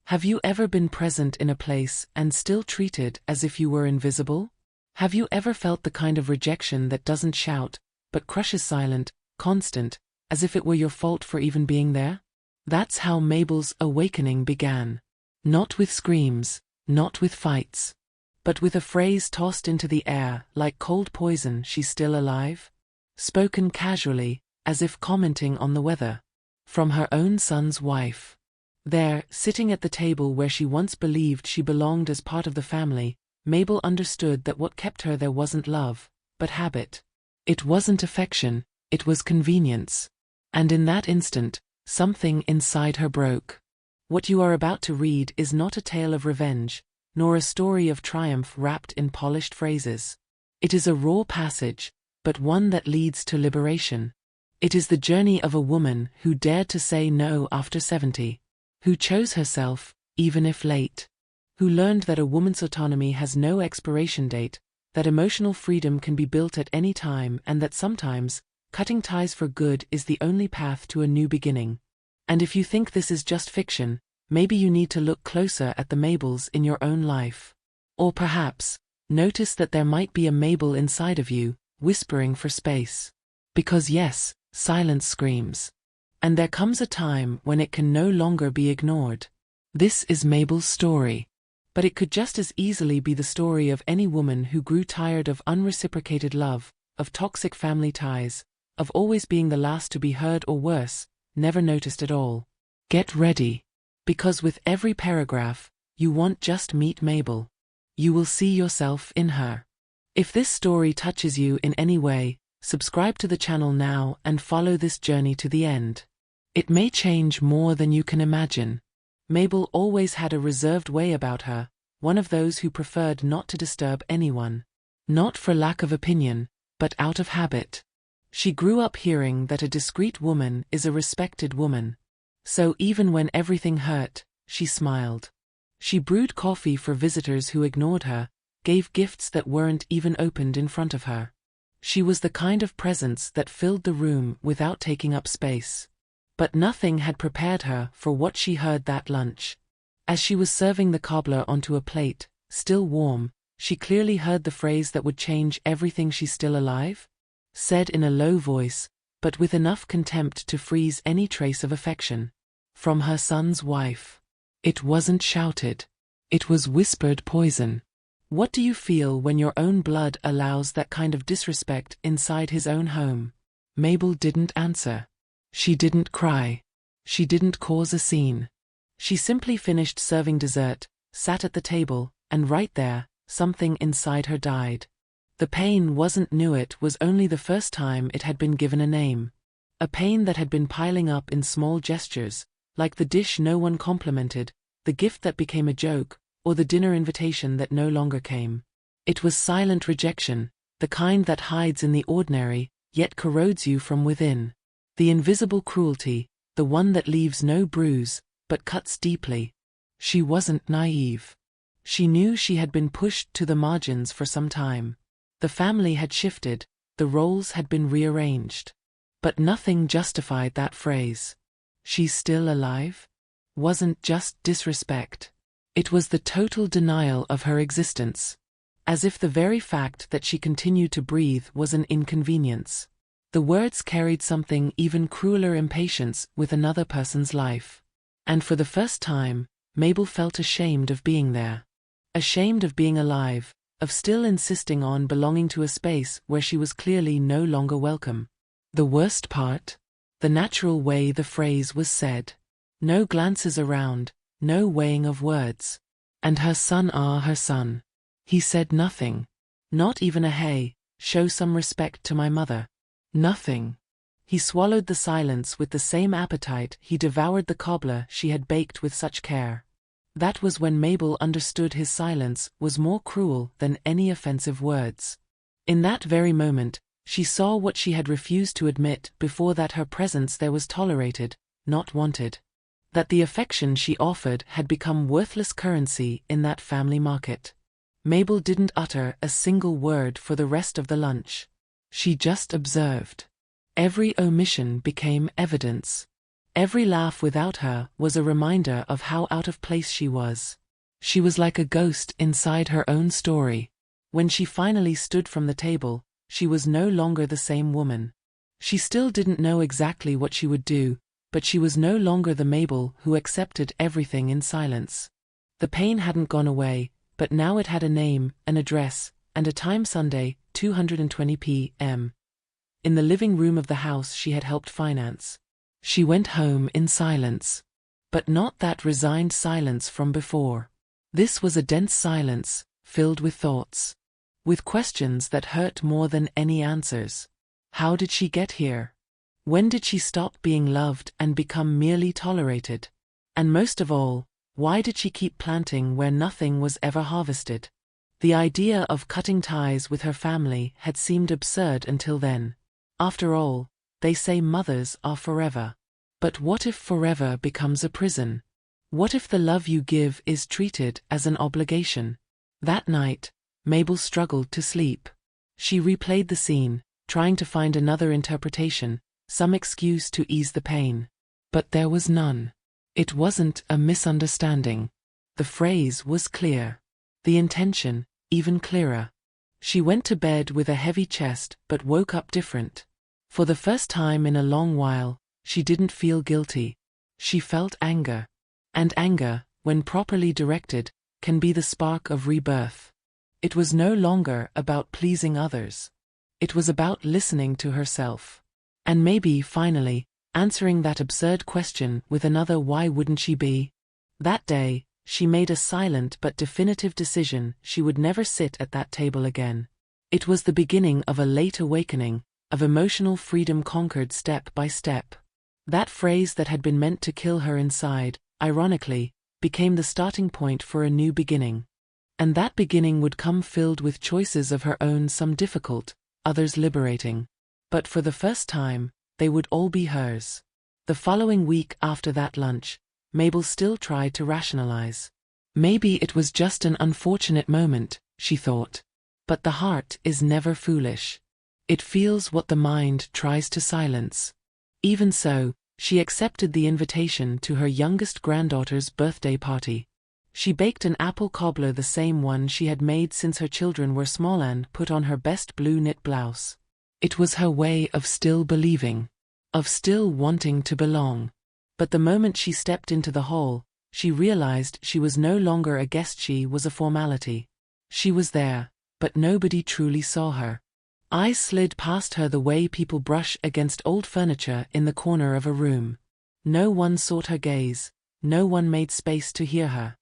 Have you ever been present in a place and still treated as if you were invisible? Have you ever felt the kind of rejection that doesn't shout, but crushes silent, constant, as if it were your fault for even being there? That's how Mabel's awakening began. Not with screams, not with fights, but with a phrase tossed into the air like cold poison: "She's still alive?" Spoken casually, as if commenting on the weather. From her own son's wife. There, sitting at the table where she once believed she belonged as part of the family, Mabel understood that what kept her there wasn't love, but habit. It wasn't affection, it was convenience. And in that instant, something inside her broke. What you are about to read is not a tale of revenge, nor a story of triumph wrapped in polished phrases. It is a raw passage, but one that leads to liberation. It is the journey of a woman who dared to say no after 70. Who chose herself, even if late. Who learned that a woman's autonomy has no expiration date, that emotional freedom can be built at any time, and that sometimes, cutting ties for good is the only path to a new beginning. And if you think this is just fiction, maybe you need to look closer at the Mabels in your own life. Or perhaps, notice that there might be a Mabel inside of you, whispering for space. Because yes, silence screams. And there comes a time when it can no longer be ignored. This is Mabel's story. But it could just as easily be the story of any woman who grew tired of unreciprocated love, of toxic family ties, of always being the last to be heard, or worse, never noticed at all. Get ready. Because with every paragraph, you won't just meet Mabel. You will see yourself in her. If this story touches you in any way, subscribe to the channel now and follow this journey to the end. It may change more than you can imagine. Mabel always had a reserved way about her, one of those who preferred not to disturb anyone. Not for lack of opinion, but out of habit. She grew up hearing that a discreet woman is a respected woman. So even when everything hurt, she smiled. She brewed coffee for visitors who ignored her, gave gifts that weren't even opened in front of her. She was the kind of presence that filled the room without taking up space. But nothing had prepared her for what she heard that lunch. As she was serving the cobbler onto a plate, still warm, she clearly heard the phrase that would change everything: "She's still alive?" Said in a low voice, but with enough contempt to freeze any trace of affection. From her son's wife. It wasn't shouted. It was whispered poison. What do you feel when your own blood allows that kind of disrespect inside his own home? Mabel didn't answer. She didn't cry. She didn't cause a scene. She simply finished serving dessert, sat at the table, and right there, something inside her died. The pain wasn't new, it was only the first time it had been given a name. A pain that had been piling up in small gestures, like the dish no one complimented, the gift that became a joke, or the dinner invitation that no longer came. It was silent rejection, the kind that hides in the ordinary, yet corrodes you from within. The invisible cruelty, the one that leaves no bruise, but cuts deeply. She wasn't naive. She knew she had been pushed to the margins for some time. The family had shifted, the roles had been rearranged. But nothing justified that phrase. "She's still alive?" Wasn't just disrespect. It was the total denial of her existence. As if the very fact that she continued to breathe was an inconvenience. The words carried something even crueler: impatience with another person's life. And for the first time, Mabel felt ashamed of being there. Ashamed of being alive, of still insisting on belonging to a space where she was clearly no longer welcome. The worst part? The natural way the phrase was said. No glances around, no weighing of words. And her son. He said nothing. Not even a "Hey, show some respect to my mother." Nothing. He swallowed the silence with the same appetite he devoured the cobbler she had baked with such care. That was when Mabel understood his silence was more cruel than any offensive words. In that very moment, she saw what she had refused to admit before: that her presence there was tolerated, not wanted. That the affection she offered had become worthless currency in that family market. Mabel didn't utter a single word for the rest of the lunch. She just observed. Every omission became evidence. Every laugh without her was a reminder of how out of place she was. She was like a ghost inside her own story. When she finally stood from the table, she was no longer the same woman. She still didn't know exactly what she would do, but she was no longer the Mabel who accepted everything in silence. The pain hadn't gone away, but now it had a name, an address, and a time: Sunday, 2:20 p.m. in the living room of the house she had helped finance. She went home in silence. But not that resigned silence from before. This was a dense silence, filled with thoughts. With questions that hurt more than any answers. How did she get here? When did she stop being loved and become merely tolerated? And most of all, why did she keep planting where nothing was ever harvested? The idea of cutting ties with her family had seemed absurd until then. After all, they say mothers are forever. But what if forever becomes a prison? What if the love you give is treated as an obligation? That night, Mabel struggled to sleep. She replayed the scene, trying to find another interpretation, some excuse to ease the pain. But there was none. It wasn't a misunderstanding. The phrase was clear. The intention, even clearer. She went to bed with a heavy chest but woke up different. For the first time in a long while, she didn't feel guilty. She felt anger. And anger, when properly directed, can be the spark of rebirth. It was no longer about pleasing others. It was about listening to herself. And maybe, finally, answering that absurd question with another why wouldn't she be? That day, she made a silent but definitive decision: she would never sit at that table again. It was the beginning of a late awakening, of emotional freedom conquered step by step. That phrase that had been meant to kill her inside, ironically, became the starting point for a new beginning. And that beginning would come filled with choices of her own, some difficult, others liberating. But for the first time, they would all be hers. The following week after that lunch, Mabel still tried to rationalize. Maybe it was just an unfortunate moment, she thought. But the heart is never foolish. It feels what the mind tries to silence. Even so, she accepted the invitation to her youngest granddaughter's birthday party. She baked an apple cobbler, the same one she had made since her children were small, and put on her best blue knit blouse. It was her way of still believing, of still wanting to belong. But the moment she stepped into the hall, she realized she was no longer a guest, she was a formality. She was there, but nobody truly saw her. Eyes slid past her the way people brush against old furniture in the corner of a room. No one sought her gaze, no one made space to hear her.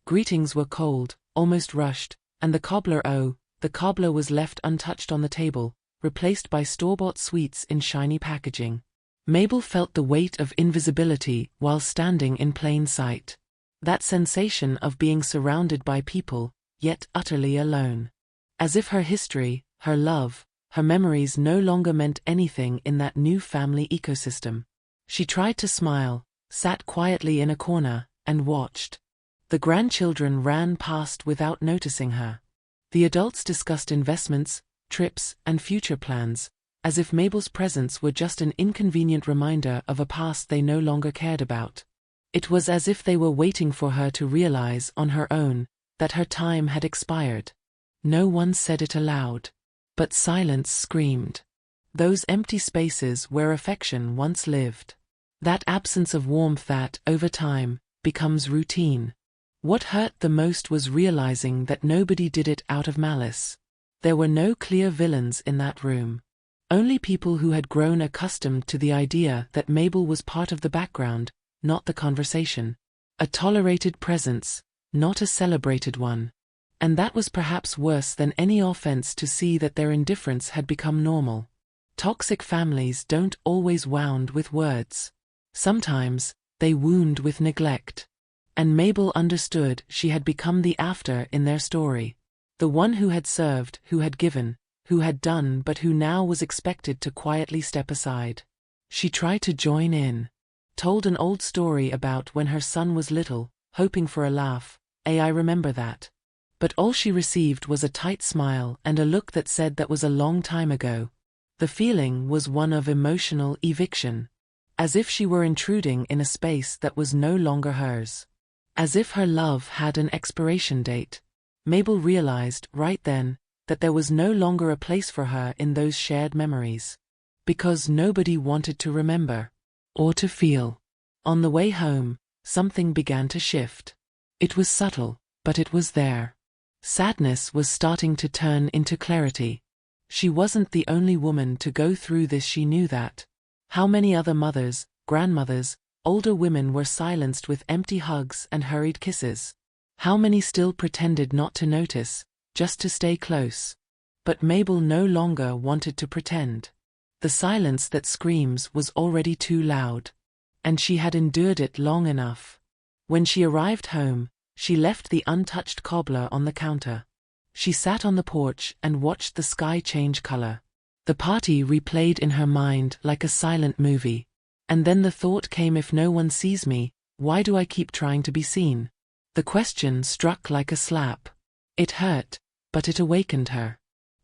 Greetings were cold, almost rushed, and the cobbler was left untouched on the table, replaced by store-bought sweets in shiny packaging. Mabel felt the weight of invisibility while standing in plain sight. That sensation of being surrounded by people, yet utterly alone. As if her history, her love, her memories no longer meant anything in that new family ecosystem. She tried to smile, sat quietly in a corner, and watched. The grandchildren ran past without noticing her. The adults discussed investments, trips, and future plans, as if Mabel's presence were just an inconvenient reminder of a past they no longer cared about. It was as if they were waiting for her to realize on her own that her time had expired. No one said it aloud. But silence screamed. Those empty spaces where affection once lived. That absence of warmth that, over time, becomes routine. What hurt the most was realizing that nobody did it out of malice. There were no clear villains in that room. Only people who had grown accustomed to the idea that Mabel was part of the background, not the conversation. A tolerated presence, not a celebrated one. And that was perhaps worse than any offense, to see that their indifference had become normal. Toxic families don't always wound with words. Sometimes, they wound with neglect. And Mabel understood she had become the after in their story. The one who had served, who had given, who had done, but who now was expected to quietly step aside. She tried to join in. Told an old story about when her son was little, hoping for a laugh. I remember that. But all she received was a tight smile and a look that said that was a long time ago. The feeling was one of emotional eviction. as if she were intruding in a space that was no longer hers. As if her love had an expiration date. Mabel realized, right then, that there was no longer a place for her in those shared memories. Because nobody wanted to remember. Or to feel. On the way home, something began to shift. It was subtle, but it was there. Sadness was starting to turn into clarity. She wasn't the only woman to go through this, she knew that. How many other mothers, grandmothers, older women were silenced with empty hugs and hurried kisses? How many still pretended not to notice, just to stay close? But Mabel no longer wanted to pretend. The silence that screams was already too loud. And she had endured it long enough. When she arrived home, she left the untouched cobbler on the counter. She sat on the porch and watched the sky change color. The party replayed in her mind like a silent movie. And then the thought came, if no one sees me, why do I keep trying to be seen? The question struck like a slap. It hurt, but it awakened her.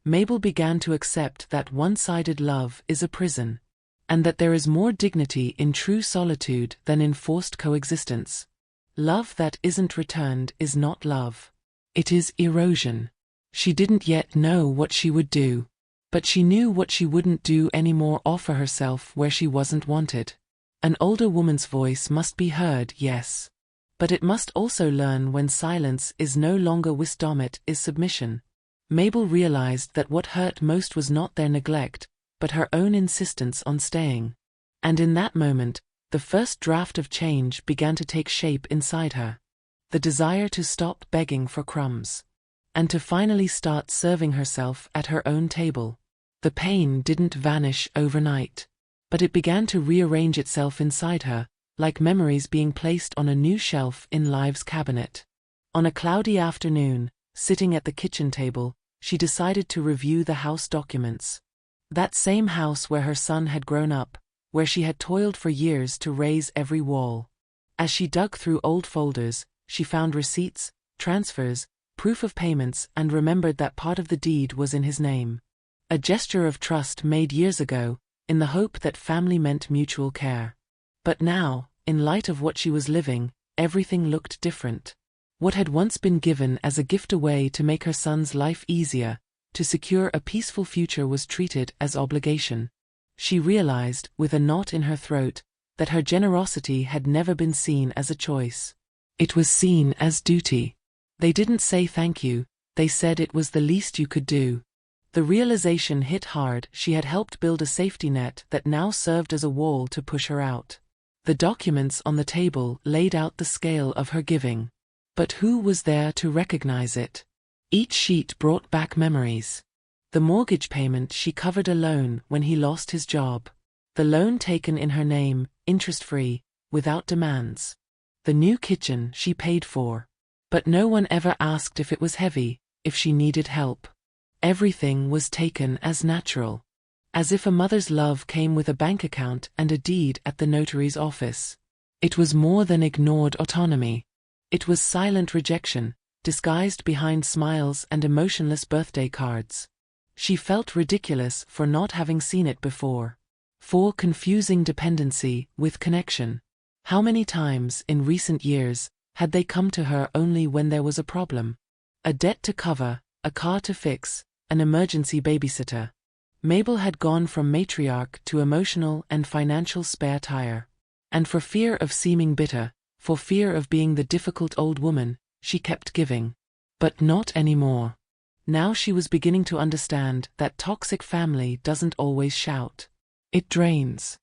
Mabel began to accept that one-sided love is a prison. And that there is more dignity in true solitude than in forced coexistence. Love that isn't returned is not love. It is erosion. She didn't yet know what she would do. But she knew what she wouldn't do anymore: offer herself where she wasn't wanted. An older woman's voice must be heard, yes. But it must also learn when silence is no longer wisdom, it is submission. Mabel realized that what hurt most was not their neglect, but her own insistence on staying. And in that moment, the first draft of change began to take shape inside her. The desire to stop begging for crumbs. And to finally start serving herself at her own table. The pain didn't vanish overnight. But it began to rearrange itself inside her, like memories being placed on a new shelf in life's cabinet. On a cloudy afternoon, sitting at the kitchen table, she decided to review the house documents. That same house where her son had grown up, where she had toiled for years to raise every wall. As she dug through old folders, she found receipts, transfers, proof of payments, and remembered that part of the deed was in his name. A gesture of trust made years ago, in the hope that family meant mutual care. But now, in light of what she was living, everything looked different. What had once been given as a gift away to make her son's life easier, to secure a peaceful future, was treated as obligation. She realized, with a knot in her throat, that her generosity had never been seen as a choice. It was seen as duty. They didn't say thank you, they said it was the least you could do. The realization hit hard. She had helped build a safety net that now served as a wall to push her out. The documents on the table laid out the scale of her giving. But who was there to recognize it? Each sheet brought back memories. The mortgage payment she covered a loan when he lost his job. The loan taken in her name, interest-free, without demands. The new kitchen she paid for. But no one ever asked if it was heavy, if she needed help. Everything was taken as natural. As if a mother's love came with a bank account and a deed at the notary's office. It was more than ignored autonomy. It was silent rejection, disguised behind smiles and emotionless birthday cards. She felt ridiculous for not having seen it before. For confusing dependency with connection. How many times in recent years had they come to her only when there was a problem? A debt to cover, a car to fix, an emergency babysitter. Mabel had gone from matriarch to emotional and financial spare tire. And for fear of seeming bitter, for fear of being the difficult old woman, she kept giving. But not anymore. Now she was beginning to understand that toxic family doesn't always shout. It drains.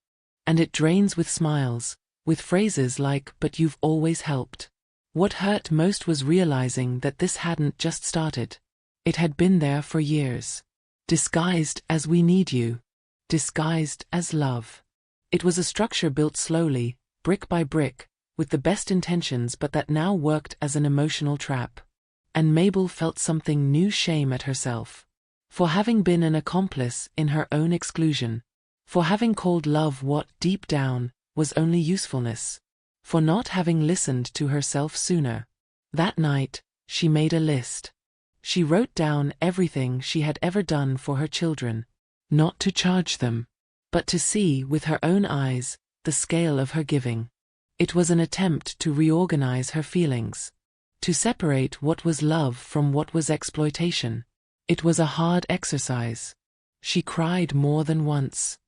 And it drains with smiles, with phrases like, "But you've always helped." What hurt most was realizing that this hadn't just started. It had been there for years. Disguised as "we need you." Disguised as love. It was a structure built slowly, brick by brick, with the best intentions, but that now worked as an emotional trap. And Mabel felt something new: shame at herself. For having been an accomplice in her own exclusion. For having called love what, deep down, was only usefulness. For not having listened to herself sooner. That night, she made a list. She wrote down everything she had ever done for her children. Not to charge them. But to see with her own eyes, the scale of her giving. It was an attempt to reorganize her feelings, to separate what was love from what was exploitation. It was a hard exercise. She cried more than once.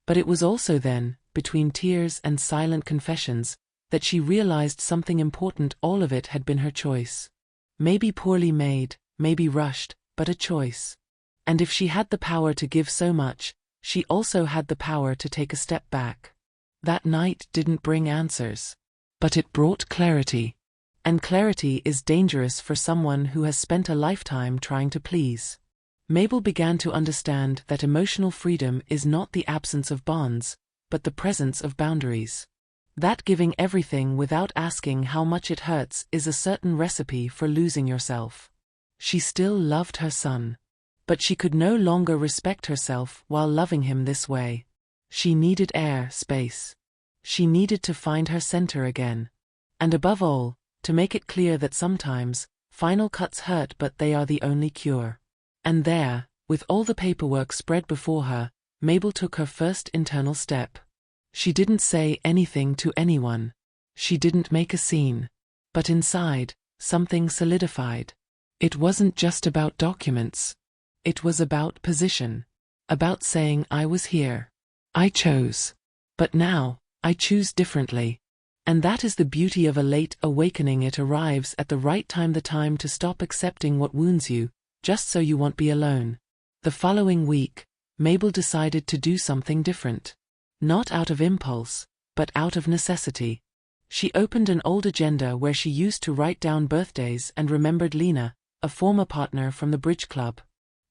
But it was also then, between tears and silent confessions, that she realized something important. All of it had been her choice. Maybe poorly made, maybe rushed, but a choice. And if she had the power to give so much, she also had the power to take a step back. That night didn't bring answers. But it brought clarity. And clarity is dangerous for someone who has spent a lifetime trying to please. Mabel began to understand that emotional freedom is not the absence of bonds, but the presence of boundaries. That giving everything without asking how much it hurts is a certain recipe for losing yourself. She still loved her son. But she could no longer respect herself while loving him this way. She needed air, space. She needed to find her center again. And above all, to make it clear that sometimes, final cuts hurt but they are the only cure. And there, with all the paperwork spread before her, Mabel took her first internal step. She didn't say anything to anyone. She didn't make a scene. But inside, something solidified. It wasn't just about documents. It was about position. About saying I was here. I chose. But now, I choose differently. And that is the beauty of a late awakening. It arrives at the right time, the time to stop accepting what wounds you, just so you won't be alone. The following week, Mabel decided to do something different. Not out of impulse, but out of necessity. She opened an old agenda where she used to write down birthdays and remembered Lena, a former partner from the bridge club.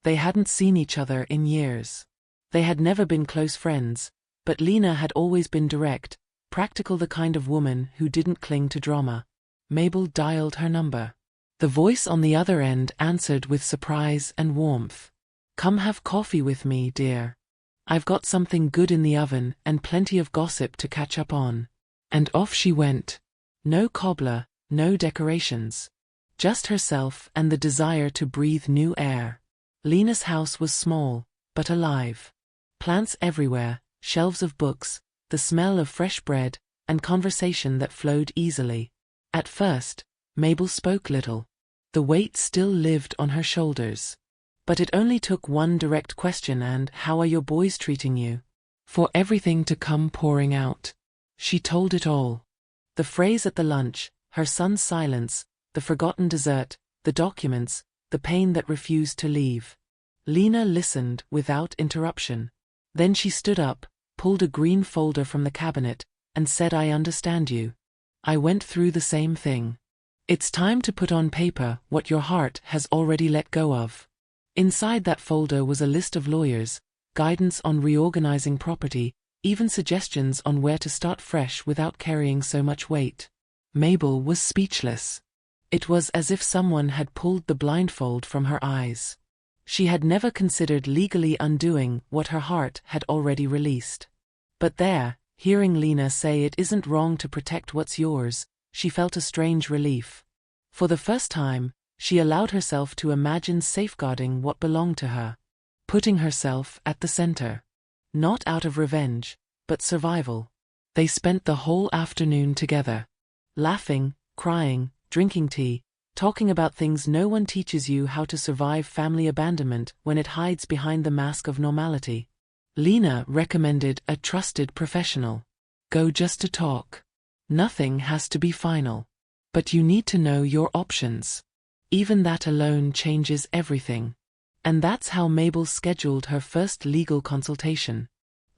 They hadn't seen each other in years. They had never been close friends, but Lena had always been direct, practical, the kind of woman who didn't cling to drama. Mabel dialed her number. The voice on the other end answered with surprise and warmth. "Come have coffee with me, dear. I've got something good in the oven and plenty of gossip to catch up on." And off she went. No cobbler, no decorations. Just herself and the desire to breathe new air. Lena's house was small, but alive. Plants everywhere, shelves of books, the smell of fresh bread, and conversation that flowed easily. At first, Mabel spoke little. The weight still lived on her shoulders. But it only took one direct question, and "How are your boys treating you?" for everything to come pouring out. She told it all. The phrase at the lunch, her son's silence, the forgotten dessert, the documents, the pain that refused to leave. Lena listened without interruption. Then she stood up, pulled a green folder from the cabinet, and said, "I understand you. I went through the same thing. It's time to put on paper what your heart has already let go of." Inside that folder was a list of lawyers, guidance on reorganizing property, even suggestions on where to start fresh without carrying so much weight. Mabel was speechless. It was as if someone had pulled the blindfold from her eyes. She had never considered legally undoing what her heart had already released. But there, hearing Lena say it isn't wrong to protect what's yours, she felt a strange relief. For the first time, she allowed herself to imagine safeguarding what belonged to her. Putting herself at the center. Not out of revenge, but survival. They spent the whole afternoon together. Laughing, crying, drinking tea, talking about things no one teaches you: how to survive family abandonment when it hides behind the mask of normality. Lena recommended a trusted professional. Go just to talk. Nothing has to be final. But you need to know your options. Even that alone changes everything. And that's how Mabel scheduled her first legal consultation.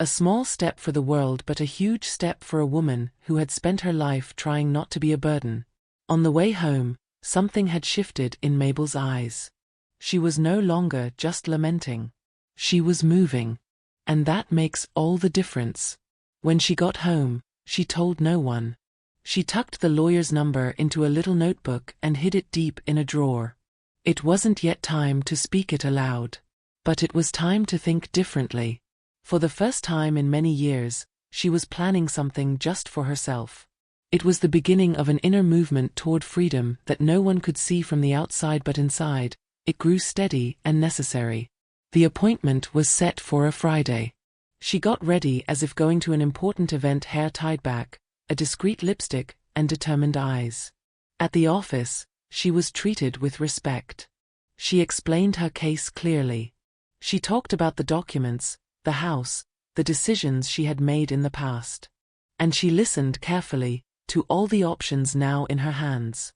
A small step for the world, but a huge step for a woman who had spent her life trying not to be a burden. On the way home, something had shifted in Mabel's eyes. She was no longer just lamenting. She was moving. And that makes all the difference. When she got home, she told no one. She tucked the lawyer's number into a little notebook and hid it deep in a drawer. It wasn't yet time to speak it aloud. But it was time to think differently. For the first time in many years, she was planning something just for herself. It was the beginning of an inner movement toward freedom that no one could see from the outside, but inside, it grew steady and necessary. The appointment was set for a Friday. She got ready as if going to an important event, hair tied back, a discreet lipstick, and determined eyes. At the office, she was treated with respect. She explained her case clearly. She talked about the documents, the house, the decisions she had made in the past. And she listened carefully to all the options now in her hands.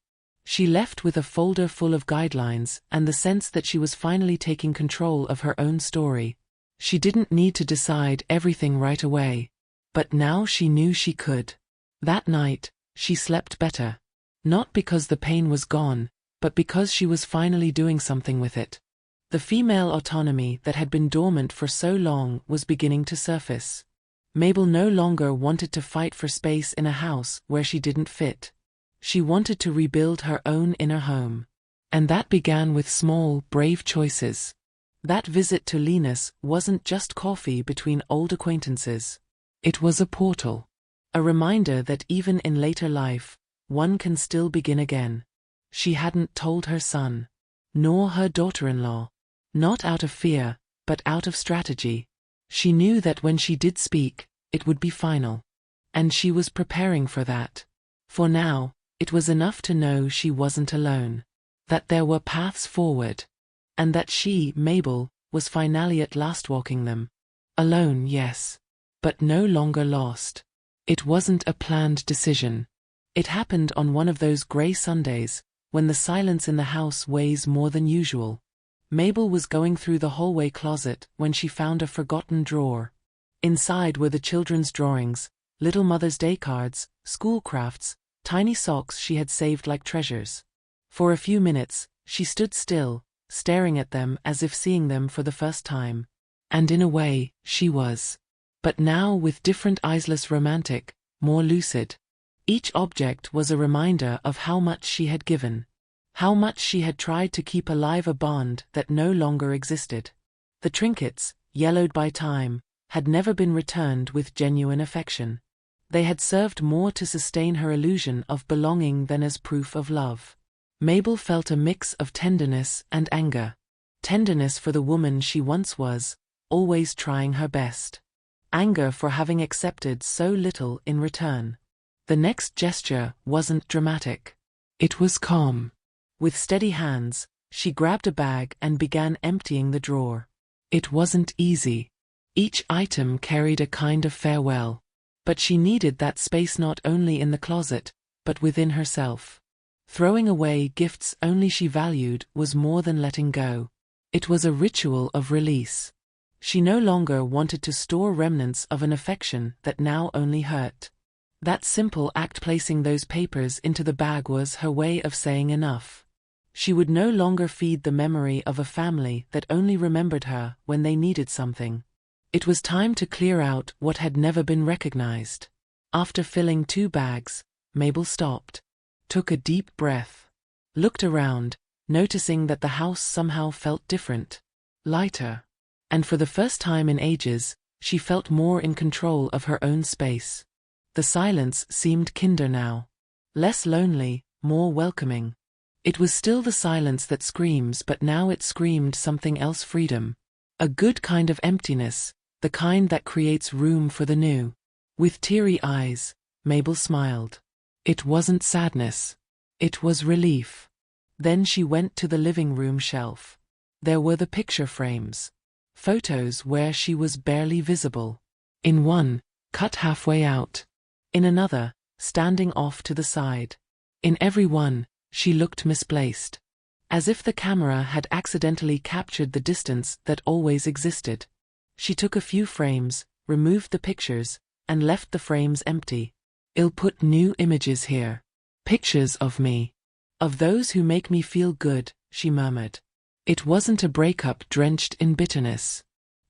She left with a folder full of guidelines and the sense that she was finally taking control of her own story. She didn't need to decide everything right away, but now she knew she could. That night, she slept better. Not because the pain was gone, but because she was finally doing something with it. The female autonomy that had been dormant for so long was beginning to surface. Mabel no longer wanted to fight for space in a house where she didn't fit. She wanted to rebuild her own inner home. And that began with small, brave choices. That visit to Linus wasn't just coffee between old acquaintances. It was a portal. A reminder that even in later life, one can still begin again. She hadn't told her son, nor her daughter-in-law. Not out of fear, but out of strategy. She knew that when she did speak, it would be final. And she was preparing for that. For now, it was enough to know she wasn't alone. That there were paths forward. And that she, Mabel, was finally at last walking them. Alone, yes. But no longer lost. It wasn't a planned decision. It happened on one of those grey Sundays, when the silence in the house weighs more than usual. Mabel was going through the hallway closet when she found a forgotten drawer. Inside were the children's drawings, little Mother's Day cards, school crafts, tiny socks she had saved like treasures. For a few minutes, she stood still, staring at them as if seeing them for the first time. And in a way, she was. But now with different eyes, less romantic, more lucid. Each object was a reminder of how much she had given. How much she had tried to keep alive a bond that no longer existed. The trinkets, yellowed by time, had never been returned with genuine affection. They had served more to sustain her illusion of belonging than as proof of love. Mabel felt a mix of tenderness and anger. Tenderness for the woman she once was, always trying her best. Anger for having accepted so little in return. The next gesture wasn't dramatic. It was calm. With steady hands, she grabbed a bag and began emptying the drawer. It wasn't easy. Each item carried a kind of farewell. But she needed that space not only in the closet, but within herself. Throwing away gifts only she valued was more than letting go. It was a ritual of release. She no longer wanted to store remnants of an affection that now only hurt. That simple act, placing those papers into the bag, was her way of saying enough. She would no longer feed the memory of a family that only remembered her when they needed something. It was time to clear out what had never been recognized. After filling 2 bags, Mabel stopped, took a deep breath, looked around, noticing that the house somehow felt different, lighter. And for the first time in ages, she felt more in control of her own space. The silence seemed kinder now. Less lonely, more welcoming. It was still the silence that screams, but now it screamed something else: freedom. A good kind of emptiness, the kind that creates room for the new. With teary eyes, Mabel smiled. It wasn't sadness. It was relief. Then she went to the living room shelf. There were the picture frames. Photos where she was barely visible. In one, cut halfway out. In another, standing off to the side. In every one, she looked misplaced. As if the camera had accidentally captured the distance that always existed. She took a few frames, removed the pictures, and left the frames empty. "I'll put new images here. Pictures of me. Of those who make me feel good," she murmured. It wasn't a breakup drenched in bitterness.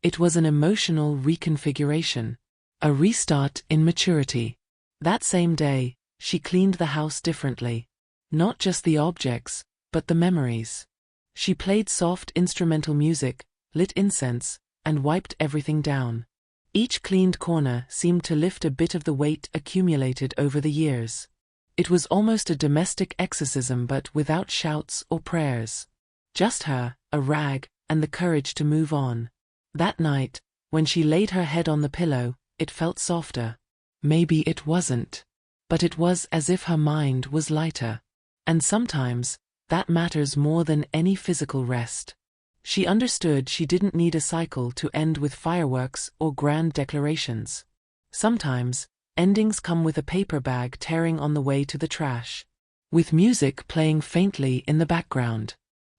It was an emotional reconfiguration. A restart in maturity. That same day, she cleaned the house differently. Not just the objects, but the memories. She played soft instrumental music, lit incense, and wiped everything down. Each cleaned corner seemed to lift a bit of the weight accumulated over the years. It was almost a domestic exorcism, but without shouts or prayers. Just her, a rag, and the courage to move on. That night, When she laid her head on the pillow, it felt softer. Maybe it wasn't. But it was as if her mind was lighter. And sometimes, that matters more than any physical rest. She understood she didn't need a cycle to end with fireworks or grand declarations. Sometimes, endings come with a paper bag tearing on the way to the trash. With music playing faintly in the background.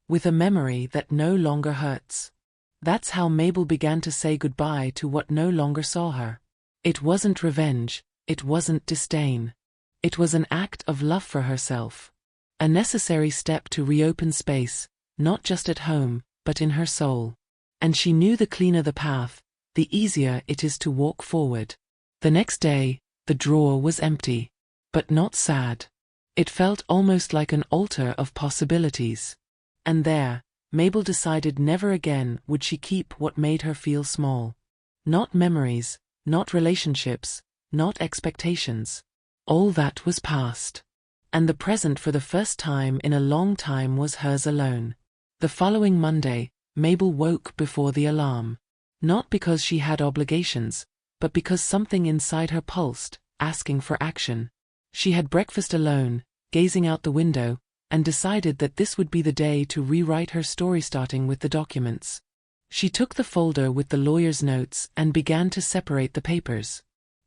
With a memory that no longer hurts. That's how Mabel began to say goodbye to what no longer saw her. It wasn't revenge, it wasn't disdain. It was an act of love for herself. A necessary step to reopen space, not just at home, but in her soul. And she knew the cleaner the path, the easier it is to walk forward. The next day, the drawer was empty. But not sad. It felt almost like an altar of possibilities. And there, Mabel decided never again would she keep what made her feel small. Not memories, not relationships, not expectations. All that was past. And the present for the first time in a long time was hers alone. The following Monday, Mabel woke before the alarm. Not because she had obligations, but because something inside her pulsed, asking for action. She had breakfast alone, gazing out the window, and decided that this would be the day to rewrite her story, starting with the documents. She took the folder with the lawyer's notes and began to separate the papers.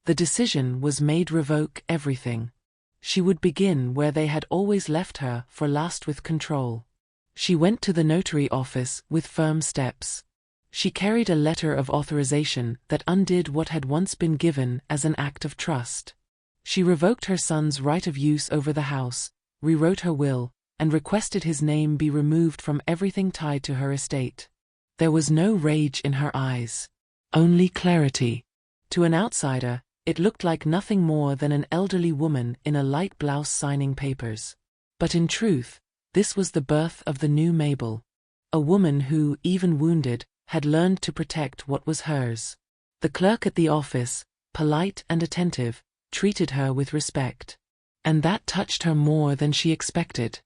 The decision was made: revoke everything. She would begin where they had always left her for last, with control. She went to the notary office with firm steps. She carried a letter of authorization that undid what had once been given as an act of trust. She revoked her son's right of use over the house, rewrote her will, and requested his name be removed from everything tied to her estate. There was no rage in her eyes. Only clarity. To an outsider, it looked like nothing more than an elderly woman in a light blouse signing papers. But in truth, this was the birth of the new Mabel. A woman who, even wounded, had learned to protect what was hers. The clerk at the office, polite and attentive, treated her with respect. And that touched her more than she expected.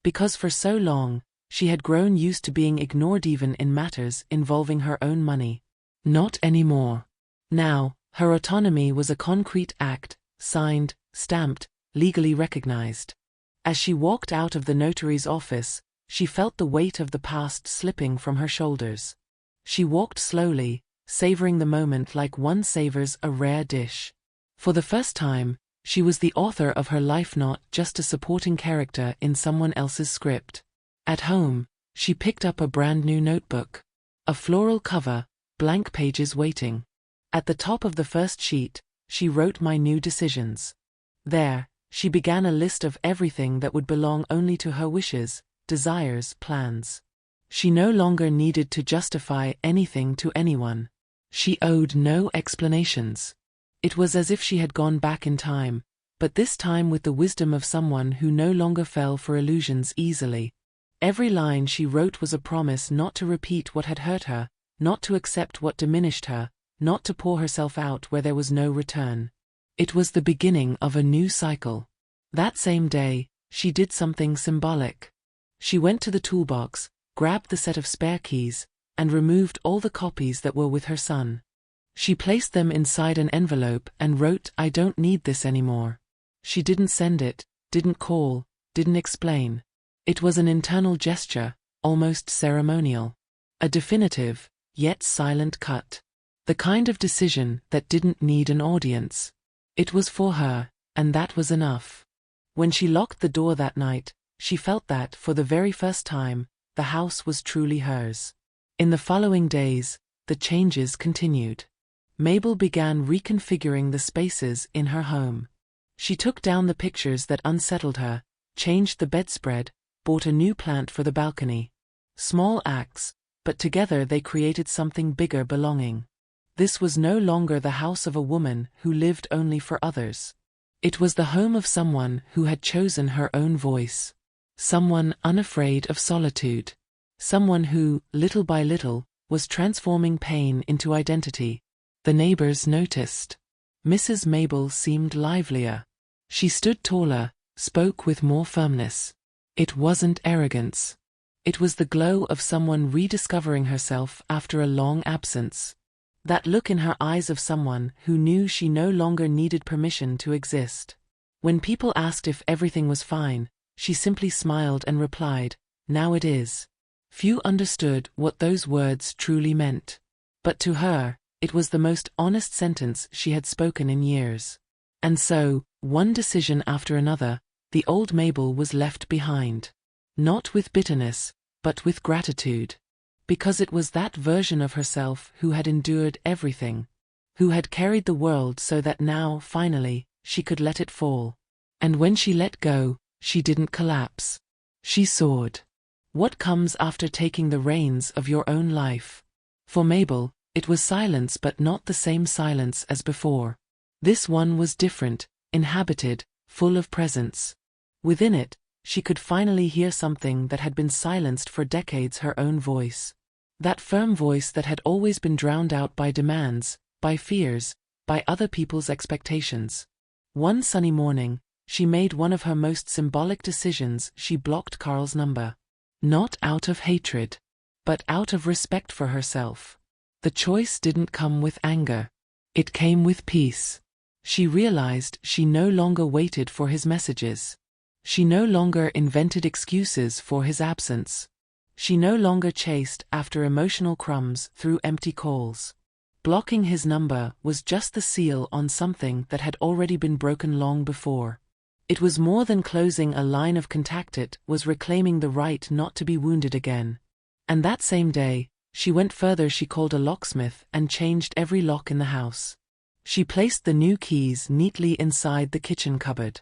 Because for so long, she had grown used to being ignored even in matters involving her own money. Not anymore. Now, her autonomy was a concrete act, signed, stamped, legally recognized. As she walked out of the notary's office, she felt the weight of the past slipping from her shoulders. She walked slowly, savoring the moment like one savors a rare dish. For the first time, she was the author of her life, not just a supporting character in someone else's script. At home, she picked up a brand new notebook. A floral cover, blank pages waiting. At the top of the first sheet, she wrote "My new decisions." There, she began a list of everything that would belong only to her: wishes, desires, plans. She no longer needed to justify anything to anyone. She owed no explanations. It was as if she had gone back in time, but this time with the wisdom of someone who no longer fell for illusions easily. Every line she wrote was a promise not to repeat what had hurt her, not to accept what diminished her, not to pour herself out where there was no return. It was the beginning of a new cycle. That same day, she did something symbolic. She went to the toolbox, grabbed the set of spare keys, and removed all the copies that were with her son. She placed them inside an envelope and wrote, "I don't need this anymore." She didn't send it, didn't call, didn't explain. It was an internal gesture, almost ceremonial. A definitive, yet silent cut. The kind of decision that didn't need an audience. It was for her, and that was enough. When she locked the door that night, she felt that, for the very first time, the house was truly hers. In the following days, the changes continued. Mabel began reconfiguring the spaces in her home. She took down the pictures that unsettled her, changed the bedspread, bought a new plant for the balcony. Small acts, but together they created something bigger: belonging. This was no longer the house of a woman who lived only for others. It was the home of someone who had chosen her own voice. Someone unafraid of solitude. Someone who, little by little, was transforming pain into identity. The neighbors noticed. Mrs. Mabel seemed livelier. She stood taller, spoke with more firmness. It wasn't arrogance. It was the glow of someone rediscovering herself after a long absence. That look in her eyes of someone who knew she no longer needed permission to exist. When people asked if everything was fine, she simply smiled and replied, "Now it is." Few understood what those words truly meant. But to her, it was the most honest sentence she had spoken in years. And so, one decision after another, the old Mabel was left behind. Not with bitterness, but with gratitude. Because it was that version of herself who had endured everything. Who had carried the world so that now, finally, she could let it fall. And when she let go, she didn't collapse. She soared. What comes after taking the reins of your own life? For Mabel, it was silence, but not the same silence as before. This one was different, inhabited, full of presence. Within it, she could finally hear something that had been silenced for decades, her own voice. That firm voice that had always been drowned out by demands, by fears, by other people's expectations. One sunny morning, she made one of her most symbolic decisions. She blocked Carl's number. Not out of hatred, but out of respect for herself. The choice didn't come with anger. It came with peace. She realized she no longer waited for his messages. She no longer invented excuses for his absence. She no longer chased after emotional crumbs through empty calls. Blocking his number was just the seal on something that had already been broken long before. It was more than closing a line of contact, it was reclaiming the right not to be wounded again. And that same day, she went further. She called a locksmith and changed every lock in the house. She placed the new keys neatly inside the kitchen cupboard.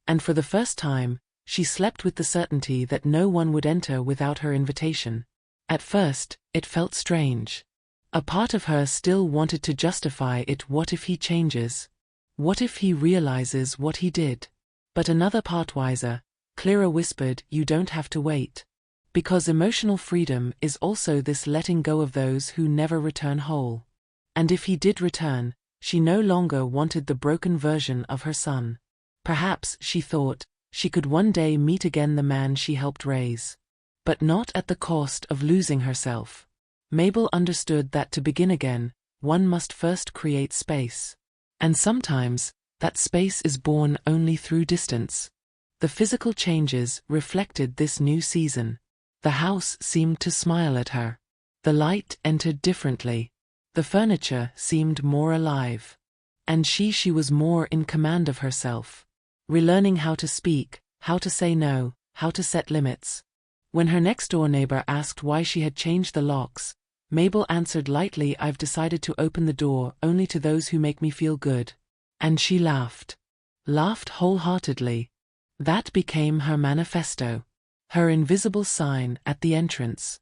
And for the first time, she slept with the certainty that no one would enter without her invitation. At first, it felt strange. A part of her still wanted to justify it. What if he changes? What if he realizes what he did? But another part, wiser, clearer, whispered, you don't have to wait. Because emotional freedom is also this letting go of those who never return whole. And if he did return, she no longer wanted the broken version of her son. Perhaps, she thought, she could one day meet again the man she helped raise. But not at the cost of losing herself. Mabel understood that to begin again, one must first create space. And sometimes, that space is born only through distance. The physical changes reflected this new season. The house seemed to smile at her. The light entered differently. The furniture seemed more alive. And she was more in command of herself. Relearning how to speak, how to say no, how to set limits. When her next-door neighbor asked why she had changed the locks, Mabel answered lightly, I've decided to open the door only to those who make me feel good. And she laughed. Laughed wholeheartedly. That became her manifesto. Her invisible sign at the entrance.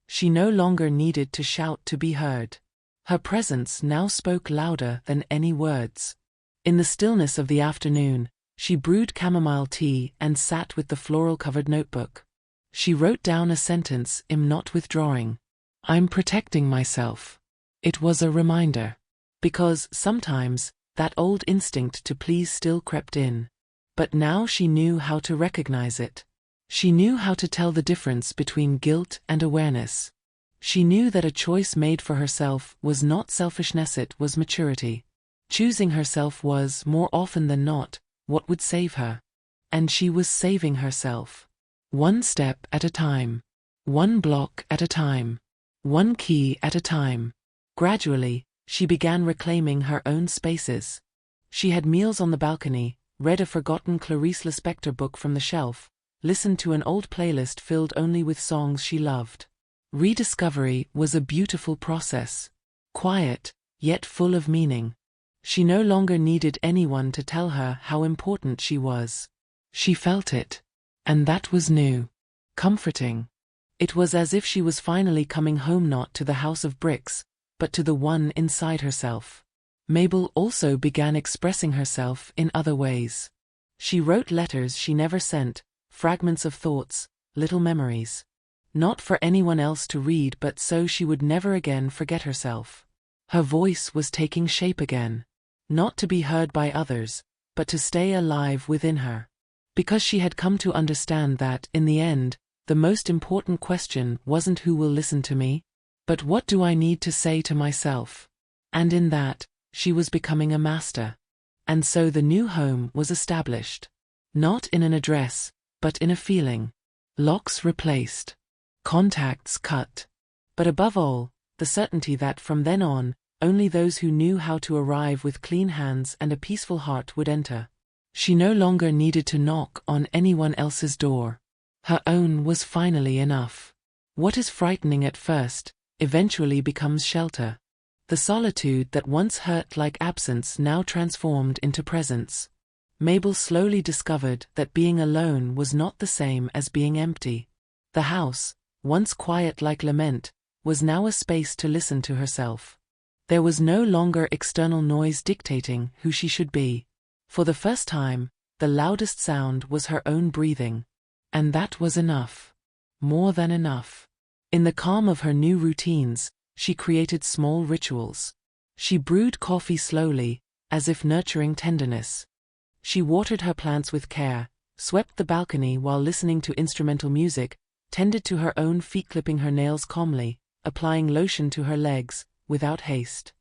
She no longer needed to shout to be heard. Her presence now spoke louder than any words. In the stillness of the afternoon, she brewed chamomile tea and sat with the floral-covered notebook. She wrote down a sentence, I'm not withdrawing. I'm protecting myself. It was a reminder. Because, sometimes, that old instinct to please still crept in. But now she knew how to recognize it. She knew how to tell the difference between guilt and awareness. She knew that a choice made for herself was not selfishness, it was maturity. Choosing herself was, more often than not, what would save her. And she was saving herself. One step at a time. One block at a time. One key at a time. Gradually, she began reclaiming her own spaces. She had meals on the balcony, read a forgotten Clarice Lispector book from the shelf, listened to an old playlist filled only with songs she loved. Rediscovery was a beautiful process. Quiet, yet full of meaning. She no longer needed anyone to tell her how important she was. She felt it. And that was new. Comforting. It was as if she was finally coming home, not to the house of bricks, but to the one inside herself. Mabel also began expressing herself in other ways. She wrote letters she never sent, fragments of thoughts, little memories. Not for anyone else to read, but so she would never again forget herself. Her voice was taking shape again. Not to be heard by others, but to stay alive within her. Because she had come to understand that, in the end, the most important question wasn't who will listen to me, but what do I need to say to myself. And in that, she was becoming a master. And so the new home was established. Not in an address, but in a feeling. Locks replaced. Contacts cut. But above all, the certainty that from then on, only those who knew how to arrive with clean hands and a peaceful heart would enter. She no longer needed to knock on anyone else's door. Her own was finally enough. What is frightening at first, eventually becomes shelter. The solitude that once hurt like absence now transformed into presence. Mabel slowly discovered that being alone was not the same as being empty. The house, once quiet like lament, was now a space to listen to herself. There was no longer external noise dictating who she should be. For the first time, the loudest sound was her own breathing. And that was enough. More than enough. In the calm of her new routines, she created small rituals. She brewed coffee slowly, as if nurturing tenderness. She watered her plants with care, swept the balcony while listening to instrumental music, tended to her own feet, clipping her nails calmly, applying lotion to her legs, without haste.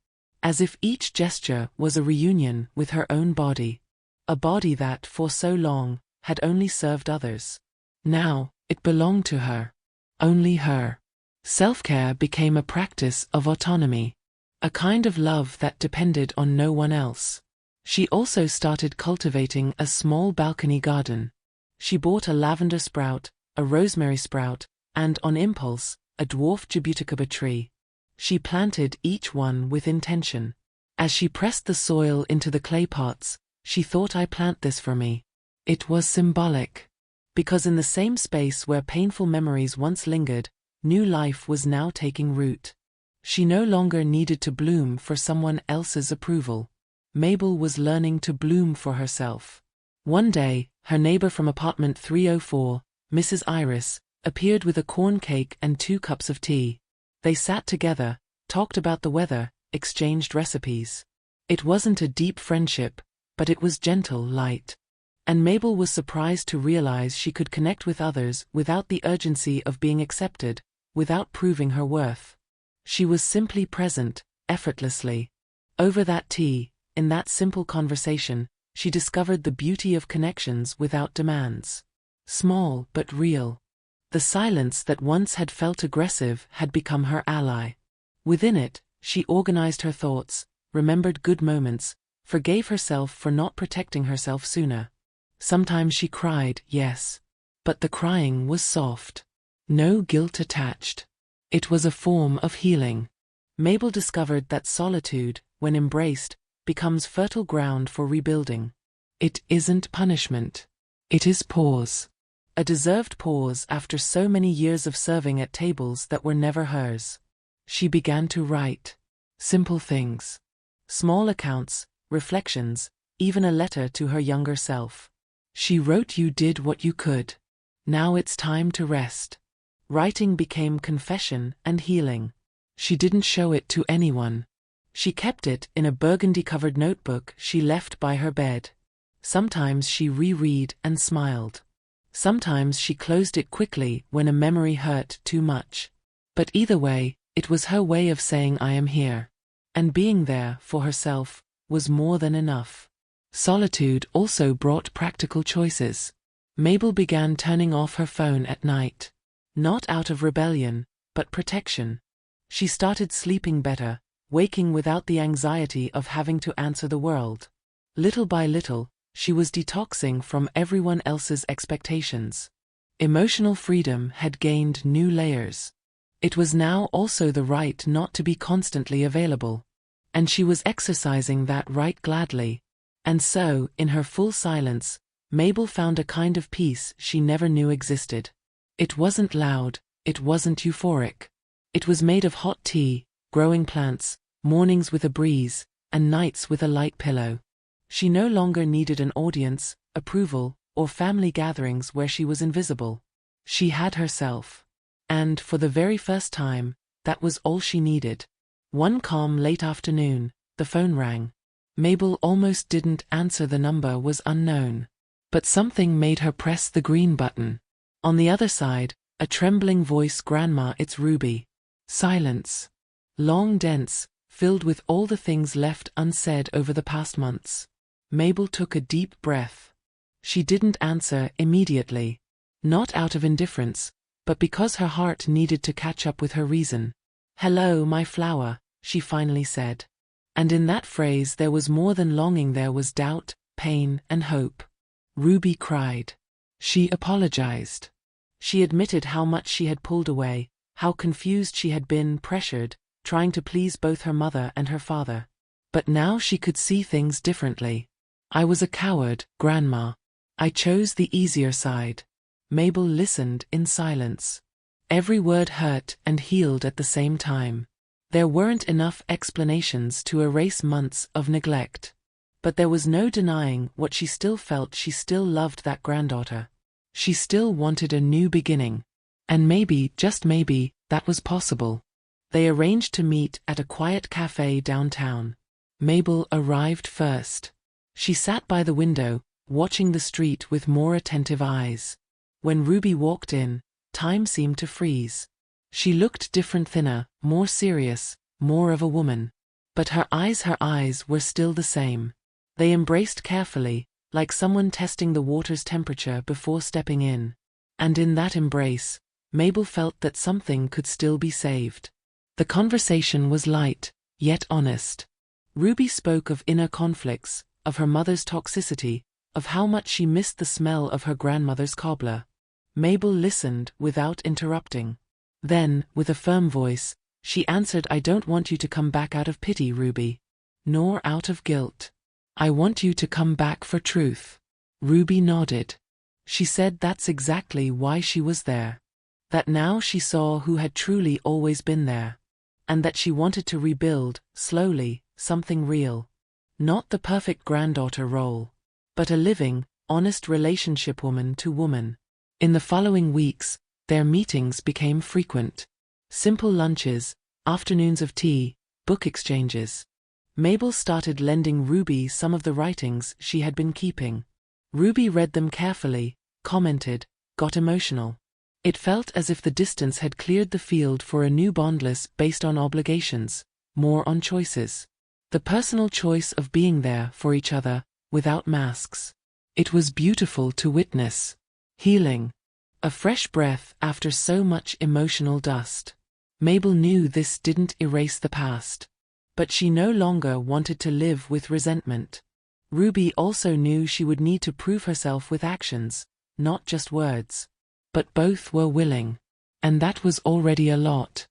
As if each gesture was a reunion with her own body. A body that, for so long, had only served others. Now, it belonged to her. Only her. Self-care became a practice of autonomy. A kind of love that depended on no one else. She also started cultivating a small balcony garden. She bought a lavender sprout, a rosemary sprout, and, on impulse, a dwarf jabuticaba tree. She planted each one with intention. As she pressed the soil into the clay pots, she thought, I plant this for me. It was symbolic. Because in the same space where painful memories once lingered, new life was now taking root. She no longer needed to bloom for someone else's approval. Mabel was learning to bloom for herself. One day, her neighbor from apartment 304, Mrs. Iris, appeared with a corn cake and 2 cups of tea. They sat together, talked about the weather, exchanged recipes. It wasn't a deep friendship, but it was gentle, light. And Mabel was surprised to realize she could connect with others without the urgency of being accepted, without proving her worth. She was simply present, effortlessly. Over that tea, in that simple conversation, she discovered the beauty of connections without demands. Small but real. The silence that once had felt aggressive had become her ally. Within it, she organized her thoughts, remembered good moments, forgave herself for not protecting herself sooner. Sometimes she cried, yes. But the crying was soft. No guilt attached. It was a form of healing. Mabel discovered that solitude, when embraced, becomes fertile ground for rebuilding. It isn't punishment. It is pause. A deserved pause after so many years of serving at tables that were never hers. She began to write. Simple things. Small accounts, reflections, even a letter to her younger self. She wrote, you did what you could. Now it's time to rest. Writing became confession and healing. She didn't show it to anyone. She kept it in a burgundy-covered notebook she left by her bed. Sometimes she reread and smiled. Sometimes she closed it quickly when a memory hurt too much. But either way, it was her way of saying I am here. And being there for herself was more than enough. Solitude also brought practical choices. Mabel began turning off her phone at night. Not out of rebellion, but protection. She started sleeping better, waking without the anxiety of having to answer the world. Little by little, she was detoxing from everyone else's expectations. Emotional freedom had gained new layers. It was now also the right not to be constantly available. And she was exercising that right gladly. And so, in her full silence, Mabel found a kind of peace she never knew existed. It wasn't loud, it wasn't euphoric. It was made of hot tea, growing plants, mornings with a breeze, and nights with a light pillow. She no longer needed an audience, approval, or family gatherings where she was invisible. She had herself. And, for the very first time, that was all she needed. One calm late afternoon, the phone rang. Mabel almost didn't answer. The number was unknown. But something made her press the green button. On the other side, a trembling voice, Grandma, it's Ruby. Silence. Long, dense, filled with all the things left unsaid over the past months. Mabel took a deep breath. She didn't answer immediately. Not out of indifference, but because her heart needed to catch up with her reason. "Hello, my flower," she finally said. And in that phrase there was more than longing, there was doubt, pain, and hope. Ruby cried. She apologized. She admitted how much she had pulled away, how confused she had been, pressured, trying to please both her mother and her father. But now she could see things differently. "I was a coward, Grandma. I chose the easier side." Mabel listened in silence. Every word hurt and healed at the same time. There weren't enough explanations to erase months of neglect. But there was no denying what she still felt. She still loved that granddaughter. She still wanted a new beginning. And maybe, just maybe, that was possible. They arranged to meet at a quiet cafe downtown. Mabel arrived first. She sat by the window, watching the street with more attentive eyes. When Ruby walked in, time seemed to freeze. She looked different, thinner, more serious, more of a woman. But her eyes were still the same. They embraced carefully, like someone testing the water's temperature before stepping in. And in that embrace, Mabel felt that something could still be saved. The conversation was light, yet honest. Ruby spoke of inner conflicts, of her mother's toxicity, of how much she missed the smell of her grandmother's cobbler. Mabel listened without interrupting. Then, with a firm voice, she answered, "I don't want you to come back out of pity, Ruby. Nor out of guilt. I want you to come back for truth." Ruby nodded. She said that's exactly why she was there. That now she saw who had truly always been there. And that she wanted to rebuild, slowly, something real. Not the perfect granddaughter role, but a living, honest relationship, woman to woman. In the following weeks, their meetings became frequent. Simple lunches, afternoons of tea, book exchanges. Mabel started lending Ruby some of the writings she had been keeping. Ruby read them carefully, commented, got emotional. It felt as if the distance had cleared the field for a new bond, less based on obligations, more on choices. The personal choice of being there for each other, without masks. It was beautiful to witness. Healing. A fresh breath after so much emotional dust. Mabel knew this didn't erase the past. But she no longer wanted to live with resentment. Ruby also knew she would need to prove herself with actions, not just words. But both were willing. And that was already a lot.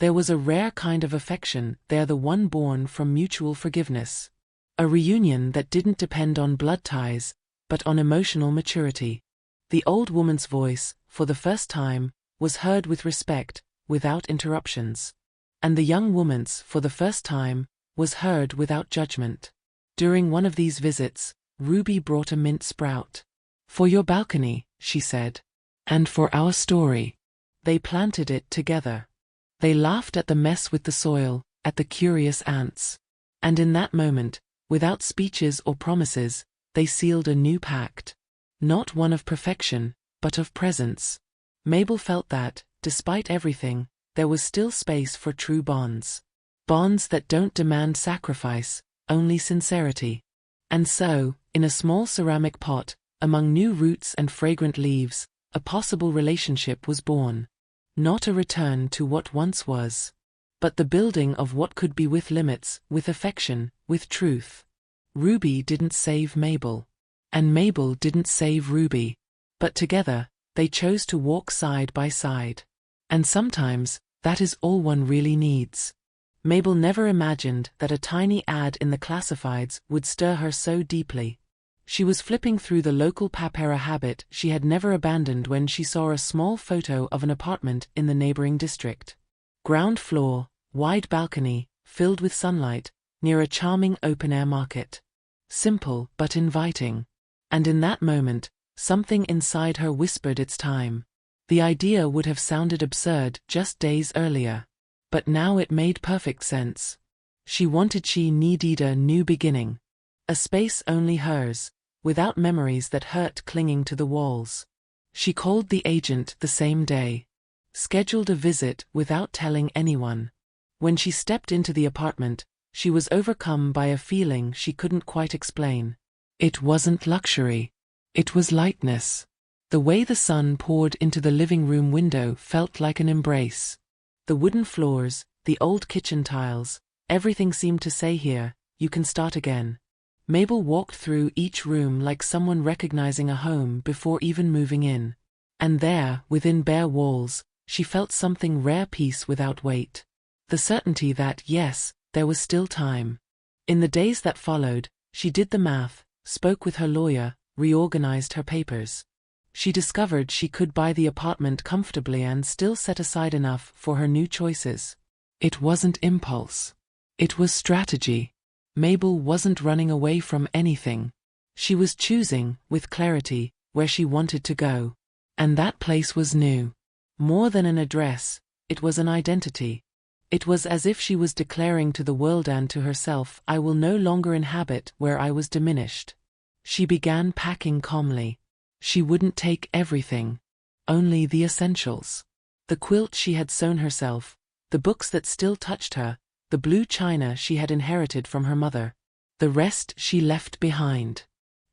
There was a rare kind of affection there, the one born from mutual forgiveness. A reunion that didn't depend on blood ties, but on emotional maturity. The old woman's voice, for the first time, was heard with respect, without interruptions. And the young woman's, for the first time, was heard without judgment. During one of these visits, Ruby brought a mint sprout. "For your balcony," she said. "And for our story." They planted it together. They laughed at the mess with the soil, at the curious ants. And in that moment, without speeches or promises, they sealed a new pact. Not one of perfection, but of presence. Mabel felt that, despite everything, there was still space for true bonds. Bonds that don't demand sacrifice, only sincerity. And so, in a small ceramic pot, among new roots and fragrant leaves, a possible relationship was born. Not a return to what once was, but the building of what could be, with limits, with affection, with truth. Ruby didn't save Mabel. And Mabel didn't save Ruby. But together, they chose to walk side by side. And sometimes, that is all one really needs. Mabel never imagined that a tiny ad in the classifieds would stir her so deeply. She was flipping through the local papera, habit she had never abandoned, when she saw a small photo of an apartment in the neighboring district. Ground floor, wide balcony, filled with sunlight, near a charming open-air market. Simple but inviting. And in that moment, something inside her whispered it's time. The idea would have sounded absurd just days earlier. But now it made perfect sense. She needed a new beginning. A space only hers, without memories that hurt clinging to the walls. She called the agent the same day. Scheduled a visit without telling anyone. When she stepped into the apartment, she was overcome by a feeling she couldn't quite explain. It wasn't luxury. It was lightness. The way the sun poured into the living room window felt like an embrace. The wooden floors, the old kitchen tiles, everything seemed to say here, you can start again. Mabel walked through each room like someone recognizing a home before even moving in. And there, within bare walls, she felt something rare, peace without weight. The certainty that, yes, there was still time. In the days that followed, she did the math, spoke with her lawyer, reorganized her papers. She discovered she could buy the apartment comfortably and still set aside enough for her new choices. It wasn't impulse. It was strategy. Mabel wasn't running away from anything. She was choosing, with clarity, where she wanted to go. And that place was new. More than an address, it was an identity. It was as if she was declaring to the world and to herself, I will no longer inhabit where I was diminished. She began packing calmly. She wouldn't take everything. Only the essentials. The quilt she had sewn herself, the books that still touched her, the blue china she had inherited from her mother. The rest she left behind.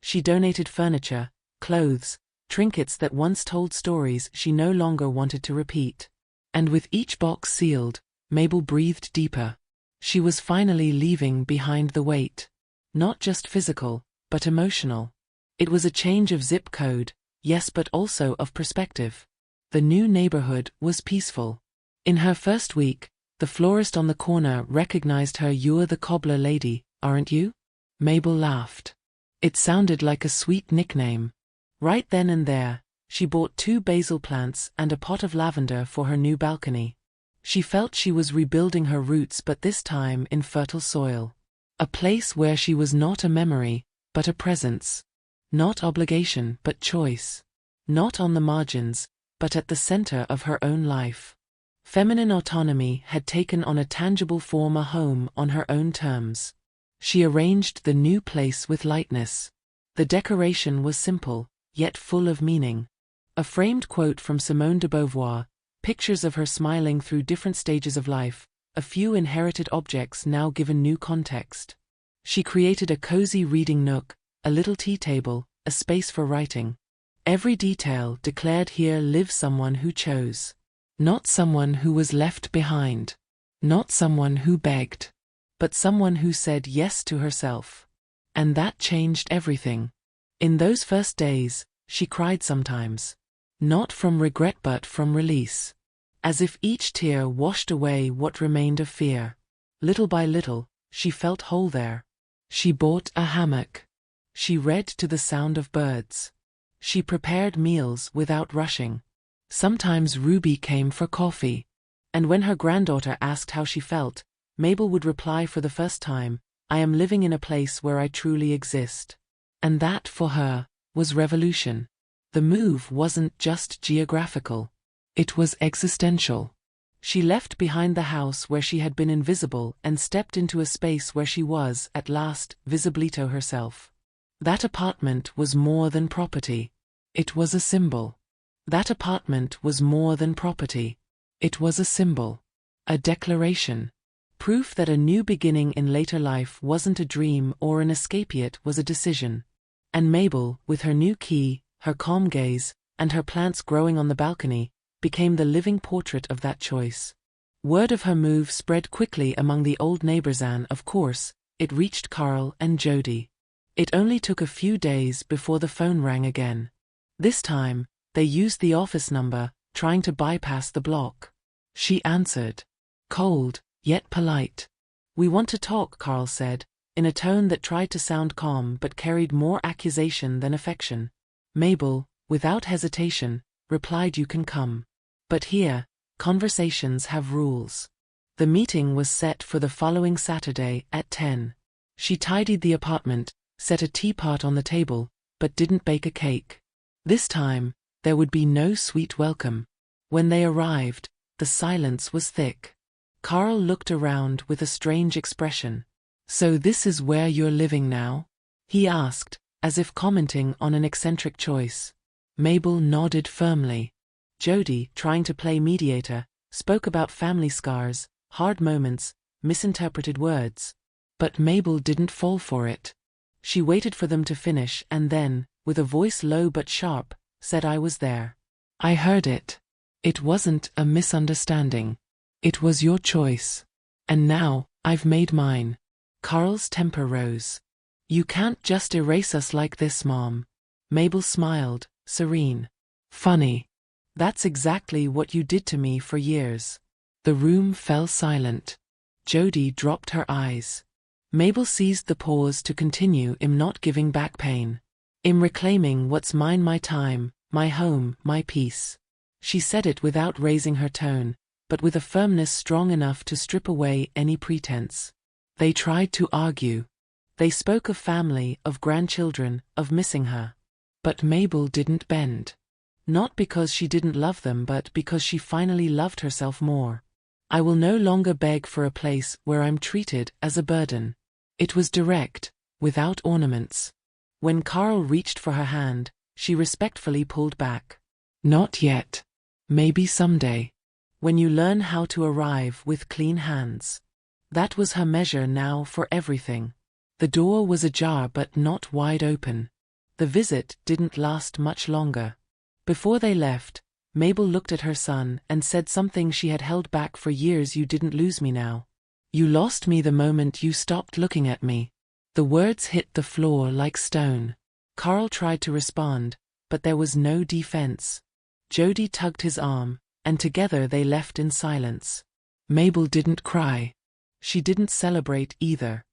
She donated furniture, clothes, trinkets that once told stories she no longer wanted to repeat. And with each box sealed, Mabel breathed deeper. She was finally leaving behind the weight. Not just physical, but emotional. It was a change of zip code, yes, but also of perspective. The new neighborhood was peaceful. In her first week, the florist on the corner recognized her. You're the cobbler lady, aren't you? Mabel laughed. It sounded like a sweet nickname. Right then and there, she bought 2 basil plants and a pot of lavender for her new balcony. She felt she was rebuilding her roots, but this time in fertile soil. A place where she was not a memory, but a presence. Not obligation, but choice. Not on the margins, but at the center of her own life. Feminine autonomy had taken on a tangible form, a home on her own terms. She arranged the new place with lightness. The decoration was simple, yet full of meaning. A framed quote from Simone de Beauvoir, pictures of her smiling through different stages of life, a few inherited objects now given new context. She created a cozy reading nook, a little tea table, a space for writing. Every detail declared here lives someone who chose. Not someone who was left behind. Not someone who begged. But someone who said yes to herself. And that changed everything. In those first days, she cried sometimes. Not from regret but from release. As if each tear washed away what remained of fear. Little by little, she felt whole there. She bought a hammock. She read to the sound of birds. She prepared meals without rushing. Sometimes Ruby came for coffee. And when her granddaughter asked how she felt, Mabel would reply for the first time, I am living in a place where I truly exist. And that, for her, was revolution. The move wasn't just geographical. It was existential. She left behind the house where she had been invisible and stepped into a space where she was, at last, visibilito herself. That apartment was more than property. It was a symbol. That apartment was more than property. It was a symbol. A declaration. Proof that a new beginning in later life wasn't a dream or an escape, it was a decision. And Mabel, with her new key, her calm gaze, and her plants growing on the balcony, became the living portrait of that choice. Word of her move spread quickly among the old neighbors and, of course, it reached Carl and Jody. It only took a few days before the phone rang again. This time, they used the office number, trying to bypass the block. She answered. Cold, yet polite. We want to talk, Carl said, in a tone that tried to sound calm but carried more accusation than affection. Mabel, without hesitation, replied, you can come. But here, conversations have rules. The meeting was set for the following Saturday at 10. She tidied the apartment, set a teapot on the table, but didn't bake a cake. This time, there would be no sweet welcome. When they arrived, the silence was thick. Carl looked around with a strange expression. So this is where you're living now? He asked, as if commenting on an eccentric choice. Mabel nodded firmly. Jody, trying to play mediator, spoke about family scars, hard moments, misinterpreted words. But Mabel didn't fall for it. She waited for them to finish and then, with a voice low but sharp, said I was there. I heard it. It wasn't a misunderstanding. It was your choice. And now, I've made mine. Carl's temper rose. You can't just erase us like this, Mom. Mabel smiled, serene. Funny. That's exactly what you did to me for years. The room fell silent. Jody dropped her eyes. Mabel seized the pause to continue. I'm not giving back pain. I'm reclaiming what's mine, my time, my home, my peace. She said it without raising her tone, but with a firmness strong enough to strip away any pretense. They tried to argue. They spoke of family, of grandchildren, of missing her. But Mabel didn't bend. Not because she didn't love them, but because she finally loved herself more. I will no longer beg for a place where I'm treated as a burden. It was direct, without ornaments. When Carl reached for her hand, she respectfully pulled back. Not yet. Maybe someday. When you learn how to arrive with clean hands. That was her measure now for everything. The door was ajar but not wide open. The visit didn't last much longer. Before they left, Mabel looked at her son and said something she had held back for years. You didn't lose me now. You lost me the moment you stopped looking at me. The words hit the floor like stone. Carl tried to respond, but there was no defense. Jody tugged his arm, and together they left in silence. Mabel didn't cry. She didn't celebrate either.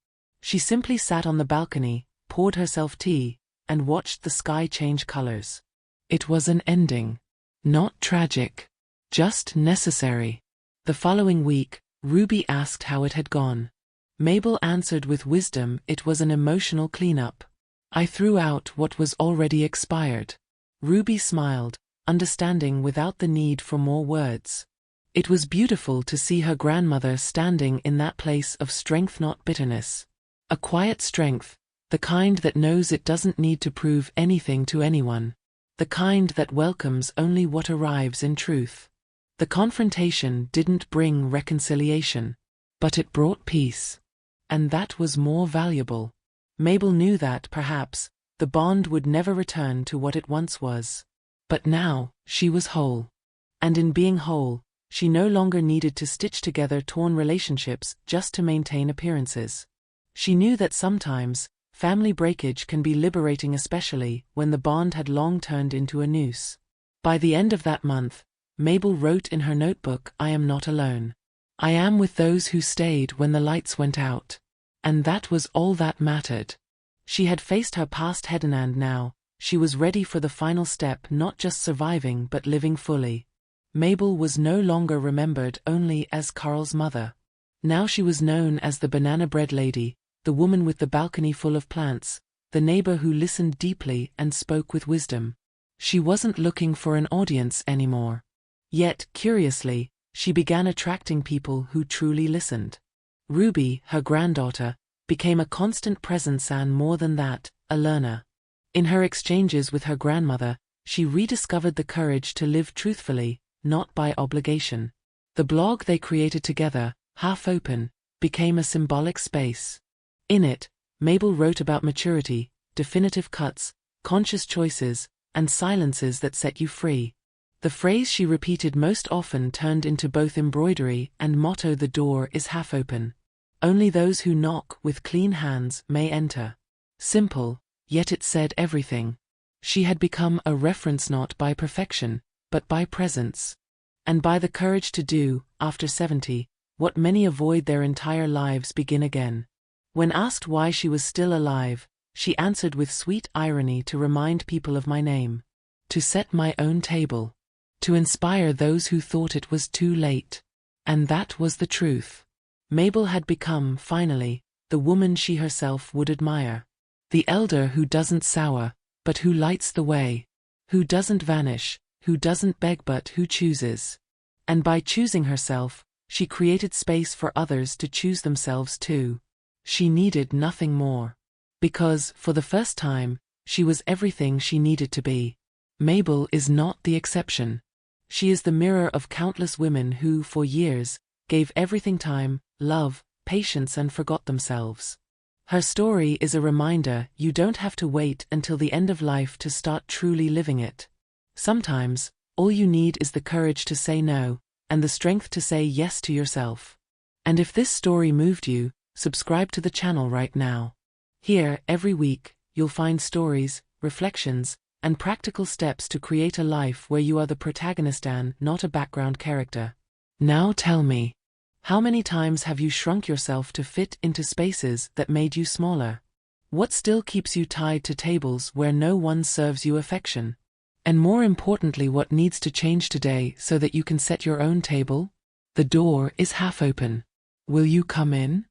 She simply sat on the balcony, poured herself tea, and watched the sky change colors. It was an ending. Not tragic. Just necessary. The following week, Ruby asked how it had gone. Mabel answered with wisdom. It was an emotional cleanup. I threw out what was already expired. Ruby smiled, understanding without the need for more words. It was beautiful to see her grandmother standing in that place of strength, not bitterness. A quiet strength, the kind that knows it doesn't need to prove anything to anyone. The kind that welcomes only what arrives in truth. The confrontation didn't bring reconciliation, but it brought peace. And that was more valuable. Mabel knew that, perhaps, the bond would never return to what it once was. But now, she was whole. And in being whole, she no longer needed to stitch together torn relationships just to maintain appearances. She knew that sometimes, family breakage can be liberating, especially when the bond had long turned into a noose. By the end of that month, Mabel wrote in her notebook, I am not alone. I am with those who stayed when the lights went out. And that was all that mattered. She had faced her past head on, and now, she was ready for the final step, not just surviving but living fully. Mabel was no longer remembered only as Carl's mother. Now she was known as the banana bread lady, the woman with the balcony full of plants, the neighbor who listened deeply and spoke with wisdom. She wasn't looking for an audience anymore. Yet, curiously, she began attracting people who truly listened. Ruby, her granddaughter, became a constant presence, and more than that, a learner. In her exchanges with her grandmother, she rediscovered the courage to live truthfully, not by obligation. The blog they created together, half open, became a symbolic space. In it, Mabel wrote about maturity, definitive cuts, conscious choices, and silences that set you free. The phrase she repeated most often turned into both embroidery and motto: the door is half open. Only those who knock with clean hands may enter. Simple, yet it said everything. She had become a reference not by perfection, but by presence. And by the courage to do, after 70, what many avoid their entire lives: begin again. When asked why she was still alive, she answered with sweet irony, to remind people of my name. To set my own table. To inspire those who thought it was too late. And that was the truth. Mabel had become, finally, the woman she herself would admire. The elder who doesn't sour, but who lights the way. Who doesn't vanish, who doesn't beg, but who chooses. And by choosing herself, she created space for others to choose themselves too. She needed nothing more. Because, for the first time, she was everything she needed to be. Mabel is not the exception. She is the mirror of countless women who, for years, gave everything time, love, patience and forgot themselves. Her story is a reminder you don't have to wait until the end of life to start truly living it. Sometimes, all you need is the courage to say no, and the strength to say yes to yourself. And if this story moved you, subscribe to the channel right now. Here, every week, you'll find stories, reflections, and practical steps to create a life where you are the protagonist and not a background character. Now tell me, how many times have you shrunk yourself to fit into spaces that made you smaller? What still keeps you tied to tables where no one serves you affection? And more importantly, what needs to change today so that you can set your own table? The door is half open. Will you come in?